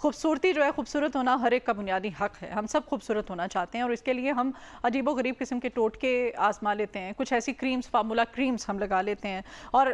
खूबसूरती जो है, खूबसूरत होना हर एक का बुनियादी हक है। हम सब खूबसूरत होना चाहते हैं और इसके लिए हम अजीबो गरीब किस्म के टोटके आजमा लेते हैं। कुछ ऐसी क्रीम्स, फार्मूला क्रीम्स हम लगा लेते हैं। और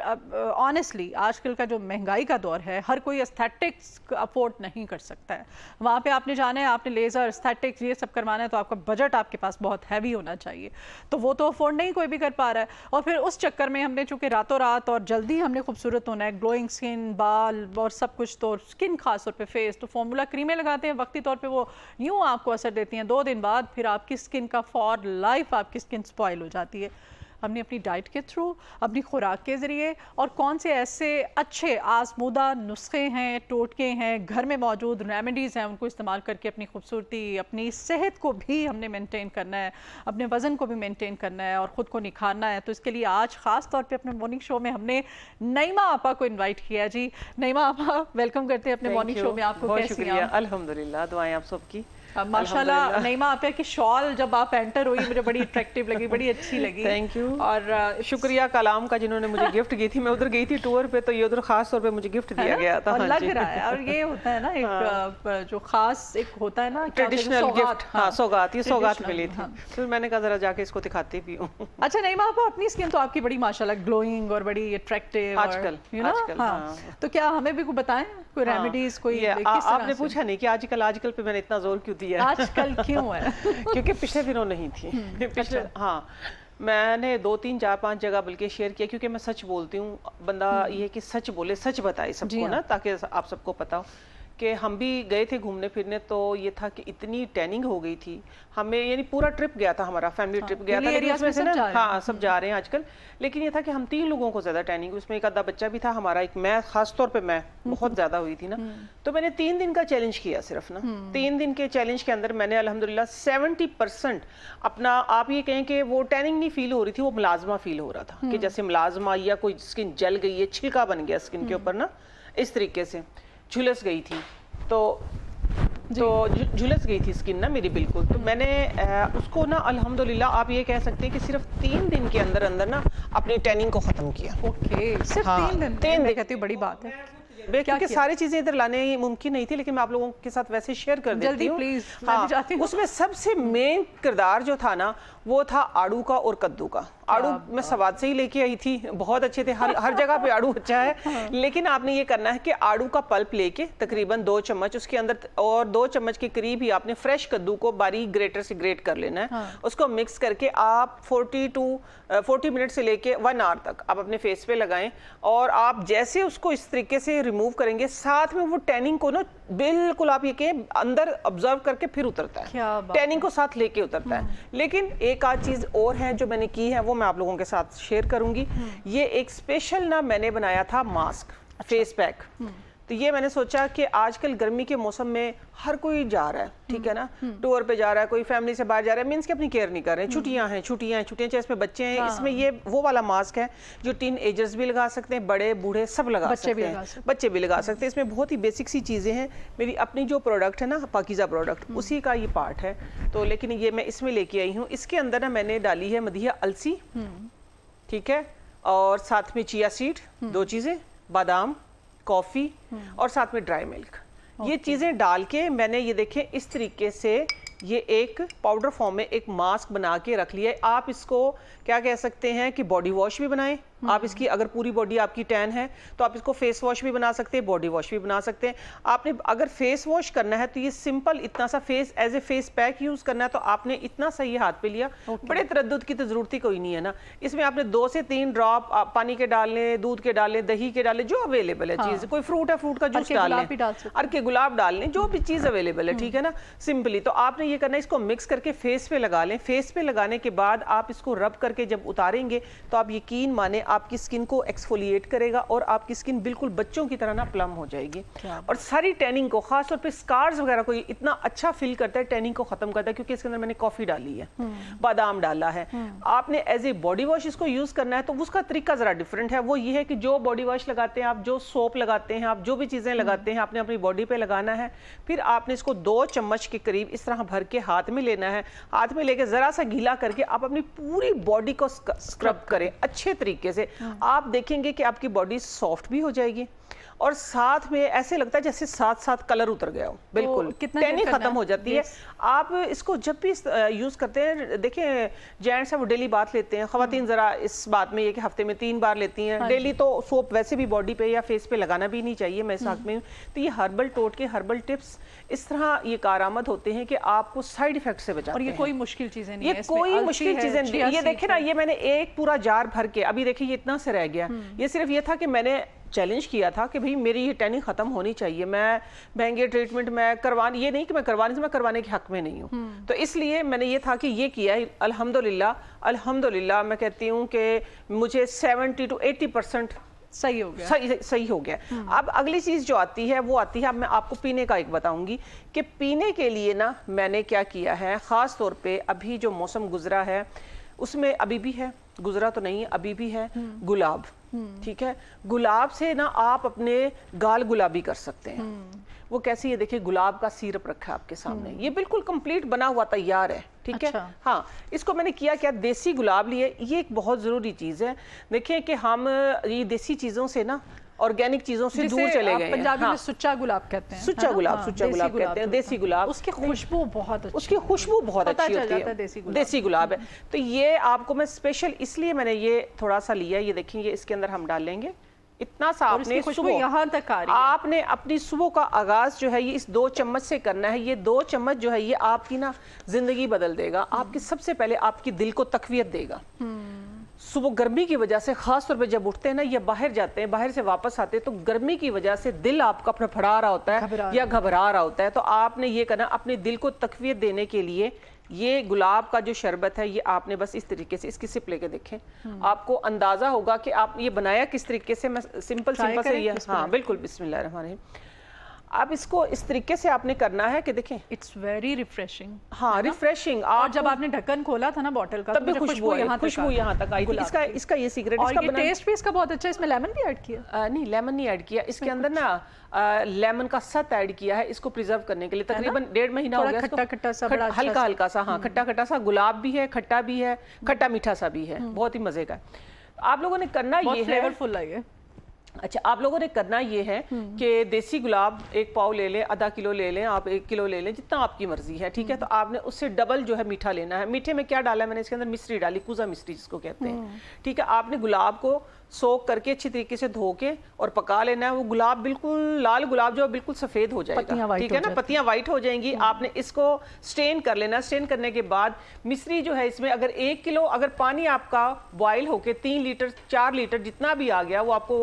ऑनेस्टली आजकल का जो महंगाई का दौर है, हर कोई एस्थेटिक्स अफोर्ड नहीं कर सकता है। वहाँ पे आपने जाना है, आपने लेज़र, एस्थेटिक्स ये सब करवाना है, तो आपका बजट आपके पास बहुत हैवी होना चाहिए। तो वो तो अफोर्ड नहीं कोई भी कर पा रहा है। और फिर उस चक्कर में हमने चूँकि रातों रात और जल्दी हमने खूबसूरत होना है, ग्लोइंग स्किन, बाल और सब कुछ, तो स्किन खास तौर पे फेस, तो फार्मूला क्रीमें लगाते हैं, वक्ती तौर पे वो यूँ आपको असर देती हैं। 2 दिन बाद फिर आपकी स्किन का फॉर लाइफ आपकी स्किन स्पॉइल हो जाती है। हमने अपनी डाइट के थ्रू, अपनी खुराक के ज़रिए और कौन से ऐसे अच्छे आजमूदा नुस्खे हैं, टोटके हैं, घर में मौजूद रेमेडीज़ हैं, उनको इस्तेमाल करके अपनी खूबसूरती, अपनी सेहत को भी हमने मेंटेन करना है, अपने वज़न को भी मेंटेन करना है और ख़ुद को निखारना है। तो इसके लिए आज ख़ास तौर पे अपने मॉर्निंग शो में हमने नईमा आपा को इन्वाइट किया। जी नईमा आपा, वेलकम करते हैं अपने मॉर्निंग शो में आपको। कैसी हैं आप? अल्हम्दुलिल्लाह, दुआएं आप सबकी। माशाल्लाह नईमा आपा की शॉल जब आप एंटर हुई मुझे बड़ी अट्रैक्टिव लगी, बड़ी अच्छी लगी। Thank you. और शुक्रिया कलाम का जिन्होंने मुझे गिफ्ट की थी। मैं उधर गई थी टूर पे, तो ये उधर खास तौर पे मुझे गिफ्ट दिया गया था। और लग रहा है, और ये होता है ना एक जो खास एक होता है ना ट्रेडिशनल गिफ्ट। हाँ, सौगात, ये सौगात मिली थी। फिर मैंने कहा जरा जाके इसको दिखाती भी हूँ। अच्छा नईमा आपा, अपनी स्किन तो आपकी बड़ी माशाल्लाह ग्लोइंग और बड़ी अट्रैक्टिव आजकल, तो क्या हमें भी कुछ बताएं, कोई रेमेडीज, कोई आपने पूछा नहीं कि आजकल पे मैंने इतना जोर क्यों दिया? आजकल क्यों है? क्योंकि पिछले दिनों नहीं थी। पिछले हाँ, मैंने 2, 3, 4, 5 जगह बल्कि शेयर किया, क्योंकि मैं सच बोलती हूँ। बंदा ये कि सच बोले, सच बताए सबको ना, ताकि आप सबको पता हो कि हम भी गए थे घूमने फिरने। तो ये था कि इतनी टैनिंग हो गई थी हमें, यानी पूरा ट्रिप गया था, हमारा फैमिली ट्रिप गया था। लेकिन उसमें से ना, हाँ सब जा रहे हैं आजकल, लेकिन ये था कि हम 3 लोगों को ज्यादा टैनिंग, उसमें एक आधा बच्चा भी था हमारा, एक मैं, खास तौर पे मैं बहुत ज्यादा हुई थी ना। तो मैंने 3 दिन का चैलेंज किया सिर्फ ना। 3 दिन के चैलेंज के अंदर मैंने अल्हम्दुलिल्लाह 70% अपना, आप ये कहें कि वो टैनिंग नहीं फील हो रही थी, वो मुलाजमा फील हो रहा था कि जैसे मुलाजमा या कोई स्किन जल गई है, छिलका बन गया स्किन के ऊपर ना, इस तरीके से झुलस गई थी। तो झुलस गई थी स्किन ना मेरी बिल्कुल। तो मैंने उसको ना अल्हम्दुलिल्लाह आप ये कह सकते हैं कि सिर्फ 3 दिन के अंदर अंदर ना अपनी टैनिंग को खत्म किया। ओके, सिर्फ 3 दिन? 3 दिन कहती हूँ बड़ी बात है, क्योंकि सारी चीजें इधर लाने मुमकिन नहीं थी, लेकिन मैं आप लोगों के साथ वैसे शेयर कर देती हूँ। प्लीज। हाँ, उसमें सबसे मेन किरदार जो था ना, वो था आड़ू का और कद्दू का। आड़ू मैं सवाद से ही लेके आई थी, बहुत अच्छे थे, हर जगह पे आड़ू अच्छा है। लेकिन आपने ये करना है कि आड़ू का पल्प लेके तकरीबन 2 चम्मच उसके अंदर, और 2 चम्मच के करीब ही आपने फ्रेश कद्दू को बारीक ग्रेटर से ग्रेट कर लेना है। उसको मिक्स करके आप 40 मिनट से लेके 1 आवर तक आप अपने फेस पे लगाएं। और आप जैसे उसको इस तरीके से रिमूव करेंगे, साथ में वो टैनिंग को ना बिल्कुल आप ये कहें अंदर ऑब्जर्व करके फिर उतरता है, टैनिंग को साथ लेके उतरता है। लेकिन एक आध चीज और है जो मैंने की है, वो मैं आप लोगों के साथ शेयर करूंगी। ये एक स्पेशल ना मैंने बनाया था मास्क, फेस पैक। तो ये मैंने सोचा कि आजकल गर्मी के मौसम में हर कोई जा रहा है, ठीक है ना, टूर पे जा रहा है, कोई फैमिली से बाहर जा रहा है, मीन्स की अपनी केयर नहीं कर रहे हैं, छुट्टियां चाहे इसमें बच्चे हैं। इसमें ये वो वाला मास्क है जो टीन एजर्स भी लगा सकते हैं, बड़े बूढ़े सब लगा सकते हैं, बच्चे भी लगा सकते हैं। इसमें बहुत ही बेसिक सी चीजें हैं। मेरी अपनी जो प्रोडक्ट है ना, पाकीज़ा प्रोडक्ट, उसी का ये पार्ट है। तो लेकिन ये मैं इसमें लेके आई हूँ। इसके अंदर ना मैंने डाली है मदिया अलसी, ठीक है, और साथ में चिया सीड, 2 चीजें, बादाम, कॉफी और साथ में ड्राई मिल्क। ये चीजें डाल के मैंने ये देखें इस तरीके से ये एक पाउडर फॉर्म में एक मास्क बना के रख लिया है। आप इसको क्या कह सकते हैं कि बॉडी वॉश भी बनाएं आप इसकी, अगर पूरी बॉडी आपकी टैन है तो आप इसको फेस वॉश भी बना सकते हैं, बॉडी वॉश भी बना सकते हैं। आपने अगर फेस वॉश करना है तो ये सिंपल इतना सा face as a face pack use करना है, तो आपने इतना सा ये हाथ पे लिया, बड़े तरद्दुद की तो जरूरत ही कोई नहीं है ना। इसमें आपने 2 से 3 ड्रॉप पानी के डालने, दूध के डालने, दही के डालने, जो अवेलेबल है चीज, कोई फ्रूट है फ्रूट का जूस डालने, अर्के गुलाब डालने, जो भी चीज अवेलेबल है, ठीक है ना, सिंपली। तो आपने ये करना है, इसको मिक्स करके फेस पे लगा लें। फेस पे लगाने के बाद आप इसको रब करके जब उतारेंगे तो आप यकीन माने आपकी स्किन को एक्सफोलिएट करेगा और आपकी स्किन बिल्कुल बच्चों की तरह ना प्लम हो जाएगी। और सारी टैनिंग को, खासतौर पे स्कार्स वगैरह को इतना अच्छा फील करता है, टैनिंग को खत्म करता है, क्योंकि इसके अंदर मैंने कॉफी डाली है, बादाम डाला है। आपने एज ए बॉडी वॉश इसको यूज करना है तो उसका तरीका जरा डिफरेंट है। वो ये है कि जो बॉडी वॉश लगाते हैं आप, जो सोप लगाते हैं आप, जो भी चीजें लगाते हैं, आपने अपनी बॉडी पे लगाना है। फिर आपने इसको 2 चम्मच के करीब इस तरह भर के हाथ में लेना है। हाथ में लेके जरा सा गीला करके आप अपनी पूरी बॉडी को स्क्रब करें अच्छे तरीके से आप देखेंगे कि आपकी बॉडी सॉफ्ट भी हो जाएगी और साथ में ऐसे लगता है जैसे साथ साथ कलर उतर गया हो, बिल्कुल टैनिंग खत्म हो जाती है। आप इसको जब भी यूज करते हैं, देखें जेंट्स है वो डेली बात लेते हैं, खवातीन जरा इस बात में ये कि हफ्ते में 3 बार लेती हैं। डेली तो सोप वैसे भी बॉडी पे या फेस पे लगाना भी नहीं चाहिए, मैं साथ में। तो ये हर्बल टोटके, हर्बल टिप्स इस तरह ये कारआमद होते हैं कि आपको साइड इफेक्ट से बचाते हैं। और ये कोई मुश्किल चीजें नहीं है, ये कोई मुश्किल चीजें नहीं। ये देखे ना, ये मैंने एक पूरा जार भर के, अभी देखिए ये इतना से रह गया। ये सिर्फ ये था कि मैंने चैलेंज किया था कि भाई मेरी ये टैनिंग खत्म होनी चाहिए, मैं महंगे ट्रीटमेंट मैं करवाने, ये नहीं कि मैं करवाने के हक में नहीं हूँ। तो इसलिए मैंने ये था कि ये किया है। अल्हम्दुलिल्लाह मैं कहती हूँ कि मुझे 70 to 80% सही हो गया, सही हो गया। अब अगली चीज जो आती है वो आती है, अब मैं आपको पीने का एक बताऊंगी कि पीने के लिए ना मैंने क्या किया है। खास तौर पे अभी जो मौसम गुजरा है उसमें अभी भी है, गुजरा तो नहीं है, अभी भी है गुलाब। ठीक है, गुलाब से ना आप अपने गाल गुलाबी कर सकते हैं। वो कैसी है, देखिए गुलाब का सिरप रखा है आपके सामने, ये बिल्कुल कंप्लीट बना हुआ तैयार है। ठीक है, हाँ, इसको मैंने किया क्या, देसी गुलाब लिए। ये एक बहुत जरूरी चीज है। देखिए कि हम ये देसी चीजों से ना, ऑर्गेनिक चीजों से दूर चले गए हैं। पंजाबी में सुच्चा गुलाब कहते हैं, सुच्चा गुलाब, सुच्चा गुलाब कहते हैं, देसी गुलाब। उसकी खुशबू बहुत अच्छी, उसकी खुशबू बहुत अच्छी होती है, देसी गुलाब है। तो ये आपको मैं स्पेशल इसलिए मैंने ये थोड़ा सा लिया। ये देखेंगे इसके अंदर हम डालेंगे इतना सा, आपने खुशबू यहाँ तक आ रही है। आपने अपनी सुबह का आगाज जो है ये इस 2 चम्मच से करना है। ये 2 चम्मच जो है ये आपकी ना जिंदगी बदल देगा। आपकी सबसे पहले आपकी दिल को तकवीयत देगा। सुबह गर्मी की वजह से, खास तौर पे जब उठते हैं ना या बाहर जाते हैं, बाहर से वापस आते हैं, तो गर्मी की वजह से दिल आपका फड़फड़ा रहा होता है या घबरा रहा होता है। तो आपने ये करना, अपने दिल को तकवीयत देने के लिए ये गुलाब का जो शरबत है ये आपने बस इस तरीके से इसकी सिप लेके देखें। आपको अंदाजा होगा कि आप ये बनाया किस तरीके से। मैं सिंपल से ये, हाँ बिल्कुल, बिस्मिल्लाहिर्रहमानिर्रहीम। अब इसको इस तरीके से आपने करना है कि देखें, इट्स वेरी रिफ्रेशिंग। हाँ, रिफ्रेशिंग। और जब आपने ढक्कन खोला था ना बॉटल का, तब भी खुशबू यहाँ तक आई थी। इसका ये सीक्रेट, और ये टेस्ट भी इसका बहुत अच्छा है। इसमें लेमन भी ऐड किया? नहीं, लेमन नहीं ऐड किया। इसके अंदर ना लेमन का सत ऐड किया है इसको प्रिजर्व करने के लिए। तकरीबन 1.5 महीना हो गया। खट्टा खट्टा सा, हल्का हल्का सा, हाँ, खट्टा खट्टा सा। गुलाब भी है, खट्टा भी है, खट्टा मीठा सा भी है, बहुत ही मजे का। आप लोगों ने करना ये है, फ्लेवरफुल है ये। अच्छा, आप लोगों ने करना ये है कि देसी गुलाब 1 पाव ले लें, आधा किलो ले लें, आप 1 किलो ले लें, जितना आपकी मर्जी है। ठीक है, तो आपने उससे डबल जो है मीठा लेना है। मीठे में क्या डाला है मैंने, इसके अंदर मिश्री डाली, कुजा मिश्री जिसको कहते हैं। ठीक है, आपने गुलाब को सोख करके अच्छी तरीके से धो के और पका लेना है। वो गुलाब बिल्कुल लाल गुलाब जो है बिल्कुल सफेद हो जाएगा। ठीक है ना, पत्तियां वाइट हो जाएंगी। आपने इसको स्टेन कर लेना। स्टेन करने के बाद मिश्री जो है इसमें अगर 1 किलो अगर पानी आपका बॉयल होके 3 लीटर 4 लीटर जितना भी आ गया, वो आपको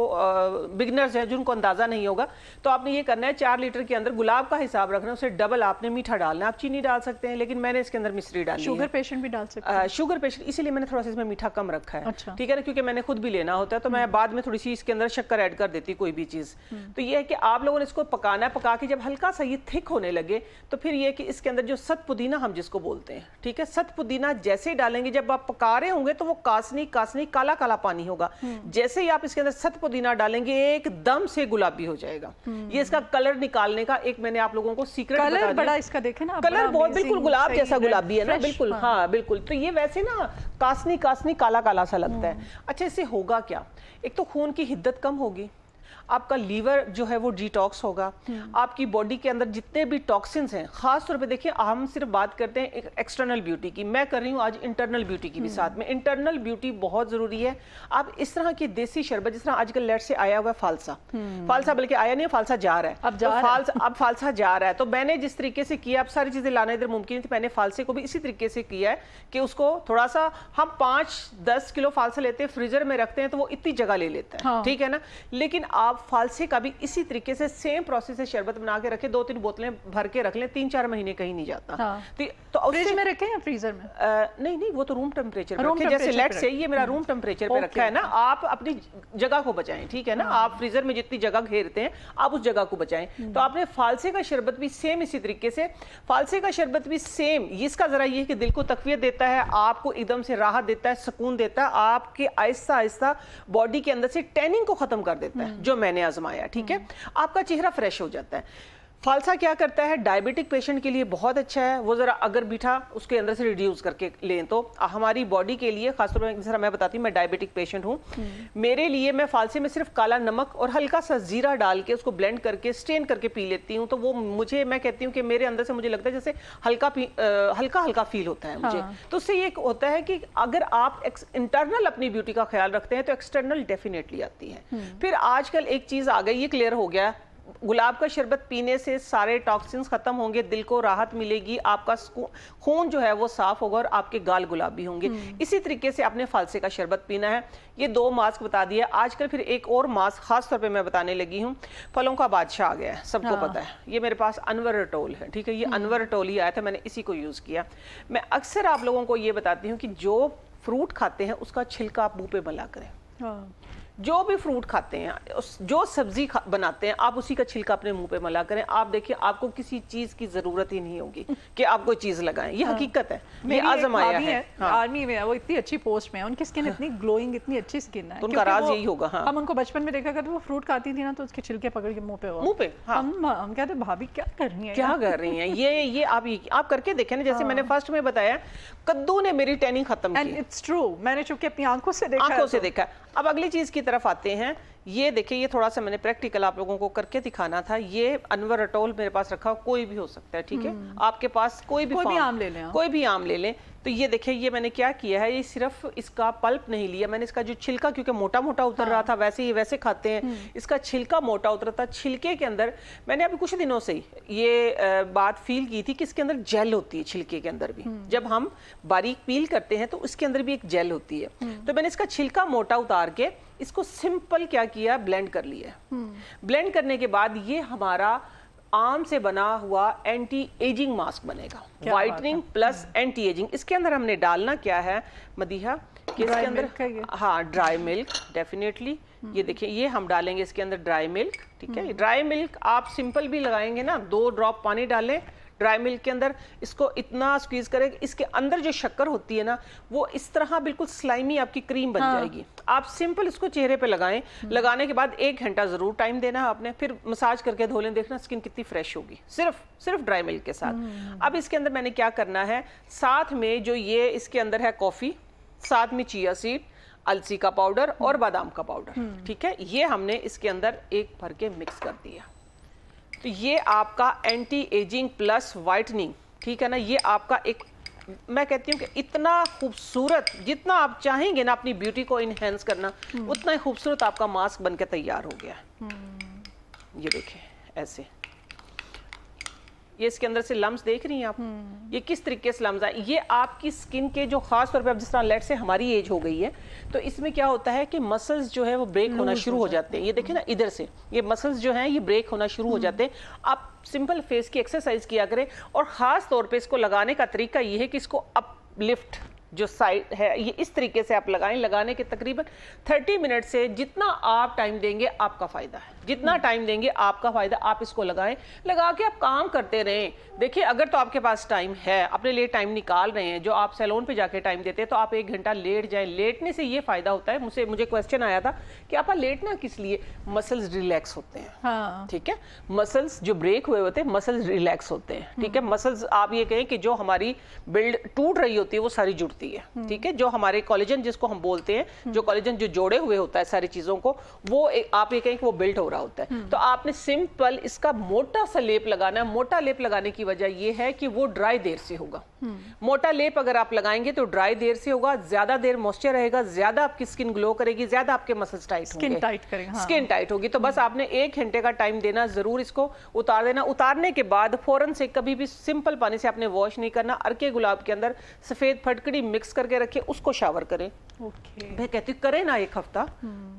बिगनर्स है जिनको अंदाजा नहीं होगा, तो आपने ये करना है 4 लीटर के अंदर गुलाब का हिसाब रखना है, उसे डबल आपने मीठा डालना है। आप चीनी डाल सकते हैं, लेकिन मैंने इसके अंदर मिश्री डाली है। शुगर पेशेंट भी डाल सकते हैं? शुगर पेशेंट, इसीलिए मैंने थोड़ा सा इसमें मीठा कम रखा है। अच्छा। ठीक है ना, क्योंकि मैंने खुद भी लेना होता है, तो मैं बाद में थोड़ी सी इसके अंदर शक्कर ऐड कर देती कोई भी चीज। तो ये है कि आप लोगों ने इसको पकाना है। पका के जब हल्का सा ये थिक होने लगे, तो फिर ये कि इसके अंदर जो सत पुदीना हम जिसको बोलते हैं, ठीक है, सत पुदीना जैसे ही डालेंगे, जब आप पका रहे होंगे तो वो कासनी कासनी काला काला पानी होगा। जैसे ही आप इसके अंदर सत पुदीना डालेंगे, एकदम से गुलाबी हो जाएगा। ये इसका कलर निकालने का एक मैंने आप लोगों को सीक्रेट बता दिया। बड़ा इसका देखे ना, कलर बहुत बिल्कुल गुलाब जैसा गुलाबी है ना, बिल्कुल। हाँ बिल्कुल। तो ये वैसे ना कासनी कासनी काला काला सा लगता है। अच्छा, इससे होगा क्या, एक तो खून की हिद्दत कम होगी, आपका लीवर जो है वो डिटॉक्स होगा, आपकी बॉडी के अंदर जितने भी टॉक्सिन्स हैं, खास तौर पे देखिए हम सिर्फ बात करते हैं एक एक्सटर्नल ब्यूटी की, मैं कर रही हूँ आज इंटरनल ब्यूटी की भी साथ में। इंटरनल ब्यूटी बहुत जरूरी है। आप इस तरह की देसी शरबत, जिस तरह आजकल लेट से आया हुआ है फालसा, फालसा बल्कि आया नहीं, फालसा जा रहा है, अब फालसा जा रहा है। तो मैंने जिस तरीके से किया, अब सारी चीजें लाना इधर मुमकिन थी, मैंने फालसे को भी इसी तरीके से किया है कि उसको थोड़ा सा हम 5-10 किलो फालसा लेते हैं, फ्रीजर में रखते हैं, तो वो इतनी जगह ले लेता है। ठीक है ना, लेकिन आप फालसे का भी इसी तरीके से सेम प्रोसेस से शरबत बना के रखे, 2-3 बोतलें भर के रख लें, 3-4 महीने कहीं नहीं जाता। तो फ्रिज में रखें या फ्रीजर में? नहीं, वो तो रूम टेम्परेचर पे रखें। जैसे लेट से ये मेरा रूम टेम्परेचर पे रखा है ना, आप अपनी जगह को बचाएं। ठीक है ना, आप फ्रीजर में जितनी जगह घेरते हैं आप उस जगह को बचाएं। तो आपने फालसे का शरबत भी सेम इसी तरीके से, फालसे का शरबत भी सेम, इसका जरा ये कि दिल को तकवीयत देता है, आपको एकदम से राहत देता है, सुकून देता है, आपके आहिस्ता आहिस्ता बॉडी के अंदर से टैनिंग को खत्म कर देता है, जो मैंने आजमाया। ठीक है, आपका चेहरा फ्रेश हो जाता है। फालसा क्या करता है, डायबिटिक पेशेंट के लिए बहुत अच्छा है। वो जरा अगर मीठा उसके अंदर से रिड्यूस करके लें तो हमारी बॉडी के लिए, खासतौर पर जैसा मैं बताती हूँ, मैं डायबिटिक पेशेंट हूँ, मेरे लिए मैं फालसे में सिर्फ काला नमक और हल्का सा जीरा डाल के उसको ब्लेंड करके स्ट्रेन करके पी लेती हूँ। तो वो मुझे, मैं कहती हूँ कि मेरे अंदर से मुझे लगता है जैसे हल्का हल्का फील होता है मुझे। तो उससे ये होता है कि अगर आप इंटरनल अपनी ब्यूटी का ख्याल रखते हैं तो एक्सटर्नल डेफिनेटली आती है। फिर आजकल एक चीज आ गई, ये क्लियर हो गया, गुलाब का शरबत पीने से सारे टॉक्सिन्स खत्म होंगे, दिल को राहत मिलेगी, आपका खून जो है वो साफ होगा और आपके गाल गुलाबी होंगे। इसी तरीके से आपने फालसे का शरबत पीना है। ये 2 मास्क बता दिया। आजकल फिर एक और मास्क खास तौर पे मैं बताने लगी हूँ, फलों का बादशाह आ गया है, सबको पता है। ये मेरे पास अनवरटोल है, ठीक है, ये अनवरटोल ही आया था, मैंने इसी को यूज किया। मैं अक्सर आप लोगों को ये बताती हूँ कि जो फ्रूट खाते हैं उसका छिलका आप मुंह पे मला करें। जो भी फ्रूट खाते हैं, जो सब्जी बनाते हैं, आप उसी का छिलका अपने मुंह पे मला करें। आप देखिए, आपको किसी चीज की जरूरत ही नहीं होगी कि आप कोई चीज लगाएं। ये हकीकत है, ये आजमाया है। आर्मी में है, वो इतनी अच्छी पोस्ट में है, उनकी स्किन इतनी ग्लोइंग, इतनी अच्छी स्किन है। तो उनका राज यही होगा। हम उनको बचपन में देखा करते, वो फ्रूट खाती थी ना तो उसके छिलके पकड़ के मुंह पे हम कहते, भाभी क्या कर रही है, क्या कर रही हैं ये आप करके देखें ना। जैसे मैंने फर्स्ट में बताया, कद्दू ने मेरी टैनिंग खत्म की। इट्स ट्रू, मैंने चुपके अपनी आंखों से देखा। अब अगली चीज की तरफ आते हैं। ये देखिए, ये थोड़ा सा मैंने प्रैक्टिकल आप लोगों को करके दिखाना था। ये अनवरटोल मेरे पास रखा, कोई भी हो सकता है, ठीक है, आपके पास कोई भी आम ले लें, कोई भी आम ले लें। तो ये देखिए, ये मैंने क्या किया है, ये सिर्फ इसका पल्प नहीं लिया मैंने, इसका जो छिलका, क्योंकि मोटा मोटा उतर रहा था, वैसे खाते हैं, इसका छिलका मोटा उतरा था। छिलके के अंदर मैंने अभी कुछ दिनों से ही ये बात फील की थी कि इसके अंदर जेल होती है, छिलके के अंदर भी। जब हम बारीक पील करते हैं तो उसके अंदर भी एक जेल होती है। तो मैंने इसका छिलका मोटा उतार के इसको सिंपल क्या किया, ब्लेंड कर लिया। ब्लेंड करने के बाद ये हमारा आम से बना हुआ एंटी एजिंग मास्क बनेगा, वाइटनिंग प्लस एंटी एजिंग। इसके अंदर हमने डालना क्या है मदीहा, कि इसके अंदर ड्राई मिल्क डेफिनेटली। ये देखिए, ये हम डालेंगे इसके अंदर ड्राई मिल्क, ठीक है। ड्राई मिल्क आप सिंपल भी लगाएंगे ना, 2 ड्रॉप पानी डालें ड्राई मिल्क के अंदर, इसको इतना स्क्वीज करें, इसके अंदर जो शक्कर होती है ना, वो इस तरह बिल्कुल स्लाइमी आपकी क्रीम बन जाएगी। आप सिंपल इसको चेहरे पे लगाएं। लगाने के बाद 1 घंटा जरूर टाइम देना है आपने, फिर मसाज करके धो लें, देखना स्किन कितनी फ्रेश होगी, सिर्फ ड्राई मिल्क के साथ। अब इसके अंदर मैंने क्या करना है, साथ में जो ये इसके अंदर है कॉफी, साथ में चिया सीड, अलसी का पाउडर और बादाम का पाउडर, ठीक है, ये हमने इसके अंदर एक भर के मिक्स कर दिया। तो ये आपका एंटी एजिंग प्लस वाइटनिंग, ठीक है ना, ये आपका एक, मैं कहती हूँ कि इतना खूबसूरत, जितना आप चाहेंगे ना अपनी ब्यूटी को इनहेंस करना, उतना ही खूबसूरत आपका मास्क बनके तैयार हो गया। ये देखिए ऐसे, ये इसके अंदर से लम्स देख रही हैं आप, ये किस तरीके से लम्स आए। ये आपकी स्किन के जो खास तौर पे, अब जिस तरह लेट से हमारी एज हो गई है, तो इसमें क्या होता है कि मसल्स जो है वो ब्रेक होना शुरू हो जाते हैं। ये देखिए ना, इधर से ये मसल्स जो हैं ये ब्रेक होना शुरू हो जाते हैं। आप सिंपल फेस की एक्सरसाइज किया करें, और खास तौर पे इसको लगाने का तरीका ये है कि इसको अपलिफ्ट जो साइड है, ये इस तरीके से आप लगाएं। लगाने के तकरीबन 30 मिनट से जितना आप टाइम देंगे आपका फायदा है, जितना टाइम देंगे आपका फायदा। आप इसको लगाएं, लगा के आप काम करते रहें। देखिए, अगर तो आपके पास टाइम है, अपने लिए टाइम निकाल रहे हैं, जो आप सैलून पे जाके टाइम देते हैं, तो आप 1 घंटा लेट जाएं। लेटने से ये फायदा होता है, मुझे क्वेश्चन आया था कि आप लेटना किस लिए, मसल्स रिलैक्स होते हैं, ठीक है, मसल्स जो ब्रेक हुए होते हैं, मसल्स रिलैक्स होते हैं, ठीक है। मसल्स आप ये कहें कि जो हमारी बिल्ड टूट रही होती है वो सारी जुड़ती है, ठीक है। जो हमारे कोलेजन जिसको हम बोलते हैं, जो कोलेजन जो जोड़े हुए होता है सारी चीजों को, वो आप ये कहें कि वो बिल्ड हो रहा होता है। तो आपने सिंपल इसका मोटा सा लेप लगाना है। मोटा लेप लगाने की वजह यह है कि वो ड्राई देर से होगा। मोटा लेप अगर आप लगाएंगे तो ड्राई देर से होगा, ज्यादा देर मॉइस्चर रहेगा, ज्यादा आपकी स्किन ग्लो करेगी, ज्यादा आपके मसल्स टाइट होंगे, स्किन टाइट करेगा, स्किन टाइट होगी। तो बस आपने 1 घंटे का टाइम देना, जरूर इसको उतार देना। उतारने के बाद फौरन से कभी भी सिंपल पानी से आपने वॉश नहीं करना। अर्के गुलाब के अंदर सफेद फटकड़ी मिक्स करके रखे, उसको शावर करें। मैं कहती हूँ करें ना, 1 हफ्ता,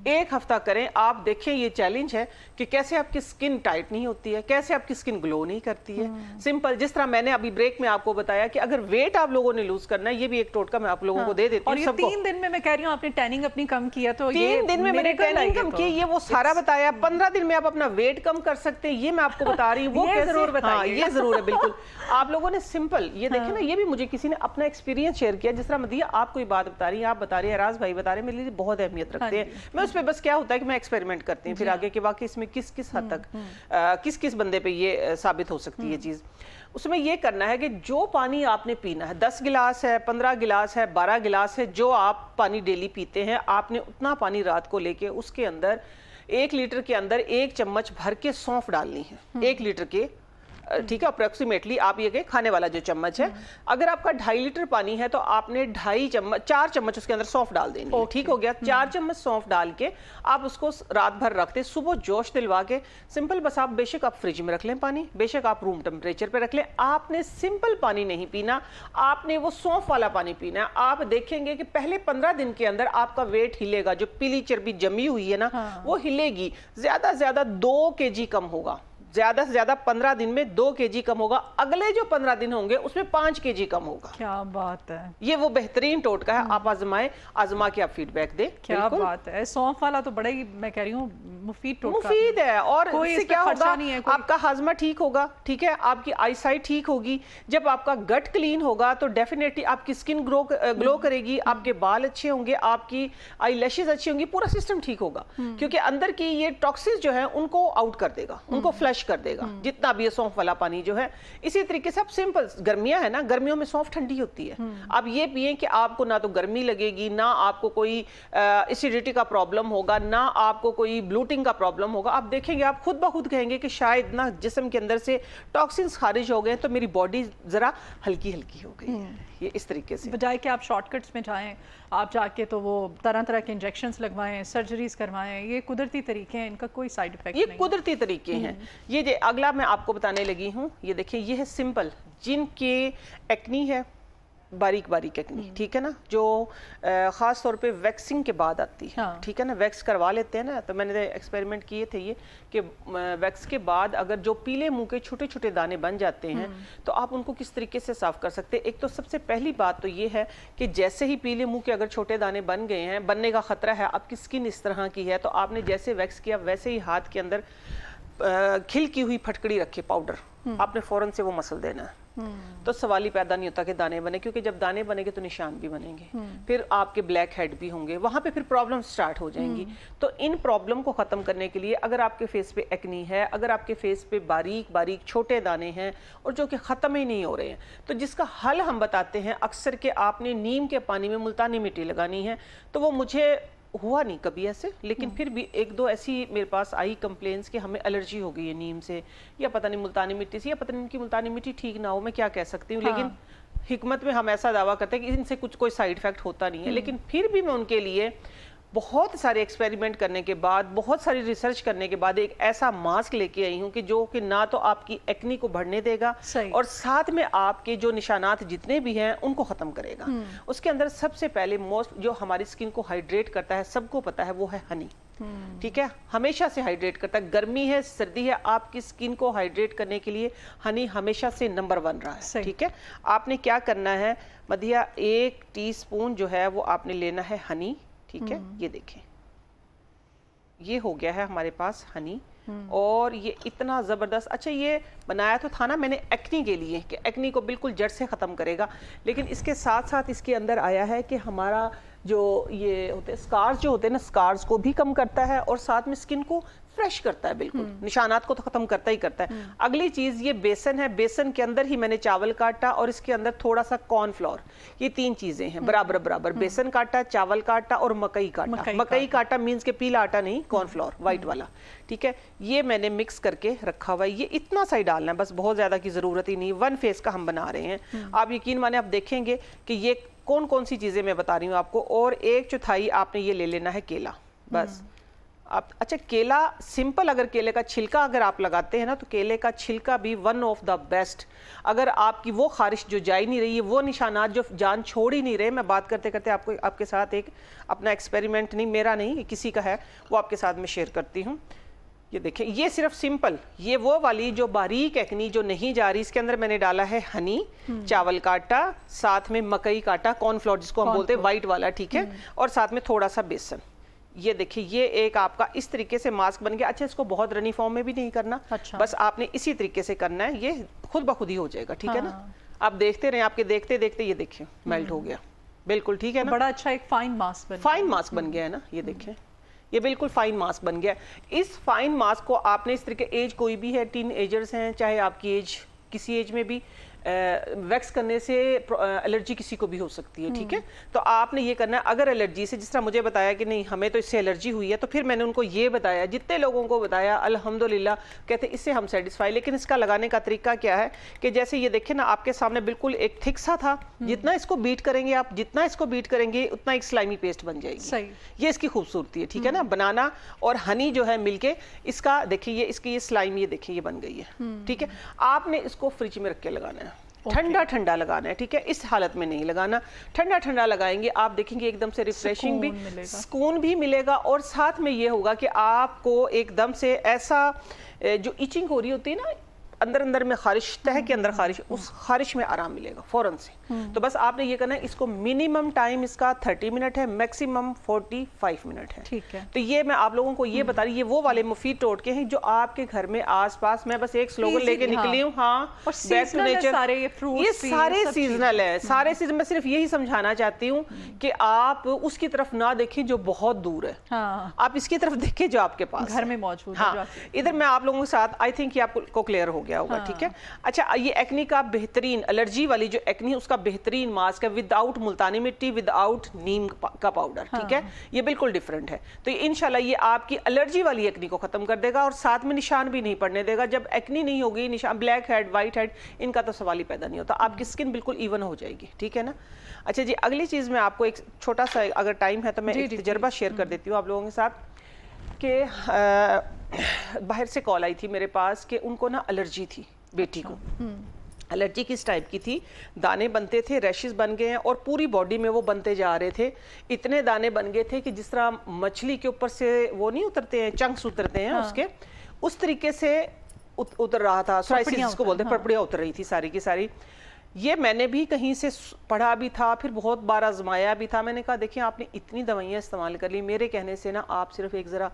1 हफ्ता करें। आप देखें, ये चैलेंज है कि कैसे आपकी स्किन टाइट नहीं होती है, कैसे आपकी स्किन ग्लो नहीं करती है। सिंपल, जिस तरह मैंने अभी ब्रेक में आपको बताया कि अगर वेट आप लोगों ने लूज करना है, ये भी एक टोटका मैं आप लोगों को दे देती हूँ। और ये 3 दिन में मैं कह रही हूँ आपने टैनिंग अपनी कम किया, तो 3 दिन में मैंने टैनिंग कम की, ये वो सारा बताया। 15 दिन में आप अपना वेट कम कर सकते हैं, ये मैं आपको बता रही हूँ। वो जरूर बताइए, ये जरूर है, बिल्कुल। आप लोगों ने सिंपल, ये देखे ना, ये भी मुझे किसी ने अपना एक्सपीरियंस शेयर किया, जिस तरह मदिया आप कोई बात बता रही हैं, आप बता रही हैं, राज भाई बता रहे हैं, मेरे लिए बहुत अहमियत रखते हैं। मैं उस पर बस क्या होता है कि मैं एक्सपेरिमेंट करती हूँ फिर आगे कि वाकई इसमें किस किस हद तक किस किस बंदे पे ये साबित हो सकती है चीज़। उसमें ये करना है कि जो पानी आपने पीना है, 10 गिलास है, 15 गिलास है, 12 गिलास है, जो आप पानी डेली पीते हैं, आपने उतना पानी रात को लेके उसके अंदर 1 लीटर के अंदर 1 चम्मच भर के सौंफ डालनी है। 1 लीटर के, ठीक है, अप्रोक्सीमेटली आप ये खाने वाला जो चम्मच है, अगर आपका 2.5 लीटर पानी है तो आपने 2.5 चम्मच 4 चम्मच उसके अंदर सौंफ डाल देनी है। ठीक हो गया। 4 चम्मच सौंफ डाल के आप उसको रात भर रखते, सुबह जोश दिलवा के सिंपल, बस आप बेशक आप फ्रिज में रख लें पानी, बेशक आप रूम टेम्परेचर पे रख लें, आपने सिंपल पानी नहीं पीना, आपने वो सौंफ वाला पानी पीना है। आप देखेंगे कि पहले 15 दिन के अंदर आपका वेट हिलेगा, जो पीली चर्बी जमी हुई है ना वो हिलेगी, ज्यादा से ज्यादा 2 kg कम होगा, ज्यादा से ज्यादा 15 दिन में 2 kg कम होगा, अगले जो 15 दिन होंगे उसमें 5 kg कम होगा। क्या बात है, ये वो बेहतरीन टोटका है, आप आजमाएं, आजमा के आप फीडबैक दें। क्या बात है, सौंफ वाला तो बड़ा ही, मैं कह रही हूँ, मुफीद टोटका, मुफीद है। और इससे क्या होगा, आपका हाजमा ठीक होगा, ठीक है, आपकी आईसाइट ठीक होगी। जब आपका गट क्लीन होगा तो डेफिनेटली आपकी स्किन ग्लो करेगी, आपके बाल अच्छे होंगे, आपकी आई लैशेज अच्छी होंगी, पूरा सिस्टम ठीक होगा, क्योंकि अंदर की ये टॉक्सिन्स जो है उनको आउट कर देगा, उनको फ्लश कर देगा, जितना भी ये सौंफ वाला पानी जो है। इसी तरीके से आप सिंपल, गर्मियां है ना, गर्मियों में सौंफ ठंडी होती है, आप ये पिए कि आपको ना तो गर्मी लगेगी, ना आपको कोई एसिडिटी का प्रॉब्लम होगा, ना आपको कोई ब्लूटिंग का प्रॉब्लम होगा। आप देखेंगे, आप खुद ब खुद कहेंगे कि शायद ना जिस्म के अंदर से टॉक्सिन्स खारिज हो गए तो मेरी बॉडी जरा हल्की हल्की हो गई है। ये इस तरीके से, बजाय कि आप शॉर्टकट्स में जाएं, आप जाके तो वो तरह तरह के इंजेक्शंस लगवाएं, सर्जरीज करवाएं, ये कुदरती तरीके हैं, इनका कोई साइड इफेक्ट नहीं। ये कुदरती तरीके हैं। ये अगला मैं आपको बताने लगी हूँ, ये देखिए, ये है सिंपल, जिनके एक्नी है, बारीक बारीक एक्नी, ठीक है ना, जो ख़ास तौर पे वैक्सिंग के बाद आती है, ठीक है ना, वैक्स करवा लेते हैं ना, तो मैंने एक्सपेरिमेंट किए थे ये कि वैक्स के बाद अगर जो पीले मुंह के छोटे छोटे दाने बन जाते हैं तो आप उनको किस तरीके से साफ कर सकते हैं। एक तो सबसे पहली बात तो ये है कि जैसे ही पीले मुंह के अगर छोटे दाने बन गए हैं, बनने का खतरा है, आपकी स्किन इस तरह की है, तो आपने जैसे वैक्स किया वैसे ही हाथ के अंदर खिलकी हुई फटकड़ी रखे पाउडर, आपने फौरन से वो मसल देना है। तो सवाल ही पैदा नहीं होता कि दाने बने, क्योंकि जब दाने बनेंगे तो निशान भी बनेंगे, फिर आपके ब्लैक हेड भी होंगे, वहां पे फिर प्रॉब्लम स्टार्ट हो जाएंगी। तो इन प्रॉब्लम को खत्म करने के लिए, अगर आपके फेस पे एक्नी है, अगर आपके फेस पे बारीक बारीक छोटे दाने हैं और जो कि खत्म ही नहीं हो रहे हैं, तो जिसका हल हम बताते हैं अक्सर कि आपने नीम के पानी में मुल्तानी मिट्टी लगानी है। तो वो मुझे हुआ नहीं कभी ऐसे, लेकिन फिर भी 1-2 ऐसी मेरे पास आई कंप्लेंट्स कि हमें एलर्जी हो गई है नीम से, या पता नहीं मुल्तानी मिट्टी से, या पता नहीं इनकी मुल्तानी मिट्टी ठीक ना हो, मैं क्या कह सकती हूँ। लेकिन हिकमत में हम ऐसा दावा करते हैं कि इनसे कुछ कोई साइड इफेक्ट होता नहीं है। लेकिन फिर भी मैं उनके लिए बहुत सारे एक्सपेरिमेंट करने के बाद, बहुत सारी रिसर्च करने के बाद एक ऐसा मास्क लेके आई हूँ कि जो कि ना तो आपकी एक्नी को बढ़ने देगा और साथ में आपके जो निशानात जितने भी हैं उनको खत्म करेगा। उसके अंदर सबसे पहले मोस्ट जो हमारी स्किन को हाइड्रेट करता है, सबको पता है, वो है हनी। ठीक है, हमेशा से हाइड्रेट करता है, गर्मी है सर्दी है, आपकी स्किन को हाइड्रेट करने के लिए हनी हमेशा से नंबर 1 रहा है। ठीक है, आपने क्या करना है मदिया, 1 टीस्पून जो है वो आपने लेना है हनी। ठीक है, ये देखें, ये हो गया है हमारे पास हनी, और ये इतना ज़बरदस्त। अच्छा, ये बनाया तो था ना मैंने एक्नी के लिए कि एक्नी को बिल्कुल जड़ से ख़त्म करेगा, लेकिन इसके साथ साथ इसके अंदर आया है कि हमारा जो ये होते हैं स्कार्स, जो होते हैं ना, स्कार्स को भी कम करता है और साथ में स्किन को फ्रेश करता है, बिल्कुल निशानात को तो खत्म करता ही करता है। अगली चीज ये बेसन है, बेसन के अंदर ही मैंने चावल काटा और इसके अंदर थोड़ा सा कॉर्नफ्लोर, ये 3 चीजें हैं बराबर बराबर, बेसन काटा, चावल काटा और मकई काटा। मकई काटा मीन्स के पीला आटा नहीं, कॉर्नफ्लोर व्हाइट वाला। ठीक है, ये मैंने मिक्स करके रखा हुआ है, ये इतना सा ही डालना है बस, बहुत ज्यादा की जरूरत ही नहीं। 1 फेस का हम बना रहे हैं, आप यकीन माने आप देखेंगे कि ये कौन कौन सी चीजें मैं बता रही हूँ आपको। और 1/4 आपने ये ले लेना है केला, बस आप। अच्छा, केला सिंपल, अगर केले का छिलका अगर आप लगाते हैं ना, तो केले का छिलका भी 1 ऑफ द बेस्ट। अगर आपकी वो खारिश जो जा ही नहीं रही है, वो निशानात जो जान छोड़ ही नहीं रहे, मैं बात करते करते आपको आपके साथ एक अपना एक्सपेरिमेंट, नहीं मेरा नहीं किसी का है, वो आपके साथ मैं शेयर करती हूँ। ये देखें, ये सिर्फ सिंपल, ये वो वाली जो बारीक एक्नी जो नहीं जा रही, इसके अंदर मैंने डाला है हनी, चावल का आटा, साथ में मकई का आटा, कॉर्नफ्लोर जिसको हम बोलते हैं व्हाइट वाला, ठीक है, और साथ में थोड़ा सा बेसन। ये देखिए, ये एक आपका इस तरीके से मास्क बन गया। अच्छा, इसको बहुत रनी फॉर्म में भी नहीं करना, अच्छा, बस आपने इसी तरीके से करना है, ये खुद ब खुद ही हो जाएगा। ठीक है ना, आप देखते रहे, आपके देखते देखते ये देखिए मेल्ट हो गया। बिल्कुल ठीक है ना, बड़ा अच्छा एक फाइन मास्क बन गया है ना, ये देखें, ये बिल्कुल फाइन मास्क बन गया। इस फाइन मास्क को आपने इस तरीके, एज कोई भी है, टीन एजर्स हैं, चाहे आपकी एज किसी एज में भी, वैक्स करने से एलर्जी किसी को भी हो सकती है, ठीक है। तो आपने ये करना है, अगर एलर्जी से, जिस तरह मुझे बताया कि नहीं हमें तो इससे एलर्जी हुई है, तो फिर मैंने उनको ये बताया, जितने लोगों को बताया अल्हम्दुलिल्लाह कहते इससे हम सेटिस्फाई। लेकिन इसका लगाने का तरीका क्या है कि जैसे ये देखें ना, आपके सामने बिल्कुल एक थिक सा था, जितना इसको बीट करेंगे आप, जितना इसको बीट करेंगे उतना एक स्लाइमी पेस्ट बन जाएगी। सही, ये इसकी खूबसूरती है, ठीक है ना। बनाना और हनी जो है मिलके इसका देखिए, ये इसकी ये स्लाइम, ये देखिए ये बन गई है, ठीक है। आपने इसको फ्रिज में रख के लगाना है, ठंडा ठंडा लगाना है, ठीक है। इस हालत में नहीं लगाना, ठंडा ठंडा लगाएंगे आप देखेंगे एकदम से रिफ्रेशिंग भी, सुकून भी मिलेगा, और साथ में ये होगा कि आपको एकदम से ऐसा जो इचिंग हो रही होती है ना अंदर अंदर में, खारिश, तह के अंदर खारिश, उस खारिश में आराम मिलेगा फौरन से। तो बस आपने ये करना है, इसको मिनिमम टाइम इसका 30 मिनट है, मैक्सिमम 45 मिनट है, ठीक है। तो ये मैं आप लोगों को ये बता रही, ये वो वाले मुफीद टोटके हैं जो आपके घर में आसपास, मैं बस एक स्लोगन लेके निकली हूँ, हाँ, बैक टू नेचर। ये सारे सीजनल है, सारे सीजन। मैं सिर्फ यही समझाना चाहती हूँ कि आप उसकी तरफ ना देखें जो बहुत दूर है, आप इसकी तरफ देखें जो आपके पास घर में मौजूद है। हाँ, इधर मैं आप लोगों के साथ, आई थिंक ये आपको क्लियर हो गया होगा, ठीक है। अच्छा, ये एक्नी का बेहतरीन, एलर्जी वाली जो एक्नी है उसका बेहतरीन मास्क है, विदाउट मुल्तानी मिट्टी, विदाउट नीम का पाउडर, ठीक है। ये बिल्कुल डिफरेंट है। तो इंशाल्लाह ये आपकी एलर्जी वाली एक्नी को खत्म कर देगा और साथ में निशान भी नहीं पड़ने देगा। जब एक्नी नहीं होगी, निशान, ब्लैक हेड, व्हाइट हेड, इनका तो सवाल ही पैदा नहीं होता, आपकी स्किन बिल्कुल इवन हो जाएगी, ठीक है ना। अच्छा जी, अगली चीज मैं आपको एक छोटा सा, अगर टाइम है तो मैं एक तजर्बा शेयर कर देती हूँ आप लोगों के साथ कि बाहर से कॉल आई थी मेरे पास कि उनको ना एलर्जी थी, बेटी को एलर्जी किस टाइप की थी, दाने बनते थे, रैशेस बन गए हैं और पूरी बॉडी में वो बनते जा रहे थे। इतने दाने बन गए थे कि जिस तरह मछली के ऊपर से वो नहीं उतरते हैं, चंक्स उतरते हैं उसके, उस तरीके से उतर रहा था, सोराइसिस जिसको बोलते हैं, पपड़ियाँ उतर रही थी सारी की सारी। ये मैंने भी कहीं से पढ़ा भी था, फिर बहुत बार आजमाया भी था। मैंने कहा देखिए आपने इतनी दवाइयाँ इस्तेमाल कर ली, मेरे कहने से ना आप सिर्फ एक ज़रा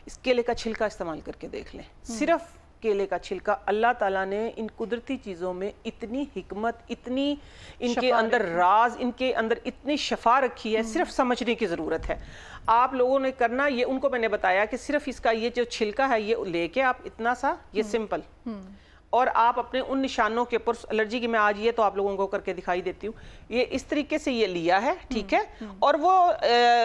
इस केले का छिलका इस्तेमाल करके देख लें, सिर्फ केले का छिलका। अल्लाह ताला ने इन कुदरती चीज़ों में इतनी हिकमत, इतनी इनके अंदर राज, इनके अंदर इतनी शफा रखी है, सिर्फ समझने की ज़रूरत है। आप लोगों ने करना ये, उनको मैंने बताया कि सिर्फ इसका ये जो छिलका है ये लेके आप इतना सा, ये सिंपल, और आप अपने उन निशानों के ऊपर एलर्जी की, मैं आज ये तो आप लोगों को करके दिखाई देती हूँ, ये इस तरीके से ये लिया है, ठीक है। और वो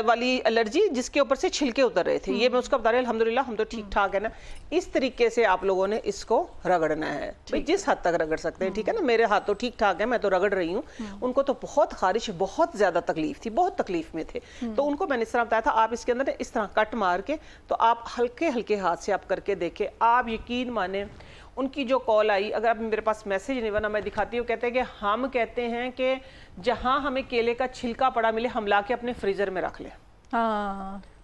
वाली एलर्जी जिसके ऊपर से छिलके उतर रहे थे, ये मैं उसका बता रही हूँ, अल्हम्दुलिल्लाह हम तो ठीक ठाक है ना। इस तरीके से आप लोगों ने इसको रगड़ना है, भाई जिस हद तक रगड़ सकते हैं, ठीक है ना। मेरे हाथ तो ठीक ठाक है, मैं तो रगड़ रही हूँ, उनको तो बहुत खारिश, बहुत ज्यादा तकलीफ थी, बहुत तकलीफ में थे। तो उनको मैंने इस तरह बताया था, आप इसके अंदर इस तरह कट मार के, तो आप हल्के हल्के हाथ से आप करके देखे, आप यकीन माने उनकी जो कॉल आई, अगर आप मेरे पास मैसेज नहीं बना मैं दिखाती हूँ, कहते हैं कि हम कहते हैं कि जहां हमें केले का छिलका पड़ा मिले हम ला के अपने फ्रीजर में रख लें।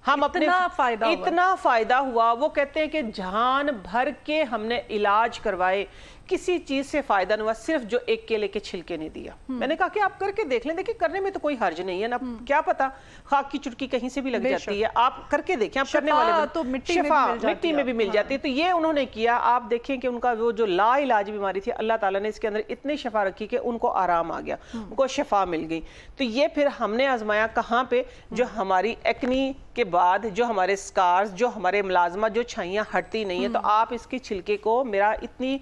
हम अपने इतना फायदा हुआ। वो कहते हैं कि जान भर के हमने इलाज करवाए, किसी चीज से फायदा नहीं हुआ, सिर्फ जो एक केले के छिलके ने दिया। मैंने कहा कि आप करके देख लें, देखिए करने में तो कोई हर्ज नहीं है ना, क्या पता खाक की चुटकी कहीं से भी लग जाती है, आप करके देखें, आप करने वाले तो मिट्टी में भी मिल जाती है। तो ये उन्होंने किया, आप देखें कि उनका वो जो ला इलाज बीमारी थी, अल्लाह ताला ने इसके अंदर इतनी शफा रखी कि उनको आराम आ गया, उनको शफा मिल गई। तो ये फिर हमने आजमाया कहाँ पे, जो हमारी एक्नी के बाद जो हमारे स्कार्स, जो हमारे मुलाजमा, जो छाइयाँ हटती नहीं है, तो आप इसके छिलके को, मेरा इतनी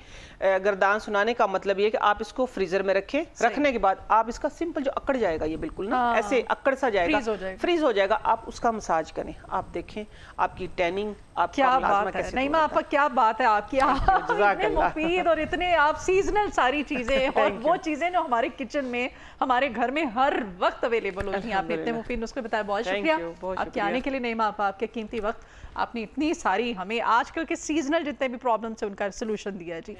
गर्दान सुनाने का मतलब ये कि आप इसको फ्रीजर में रखें, रखने के बाद आप इसका सिंपल जो अकड़ जाएगा, ये बिल्कुल ना ऐसे अकड़ सा जाएगा, फ्रीज हो जाएगा, आप उसका मसाज करें, आप देखें आपकी टैनिंग, आप क्या बात है नहीं मैं आपका, क्या बात है आपकी, इतने मुफीद और इतने आप सीजनल सारी चीजें और वो चीजें जो हमारे किचन में, हमारे घर में हर वक्त अवेलेबल होती हैं, आपने इतने मुफीद नुस्खे बताए, बहुत शुक्रिया आपके आने के लिए। नहीं आप आपके कीमती वक्त, आपने इतनी सारी हमें आजकल के सीजनल जितने भी प्रॉब्लम्स है उनका सोल्यूशन दिया है जी।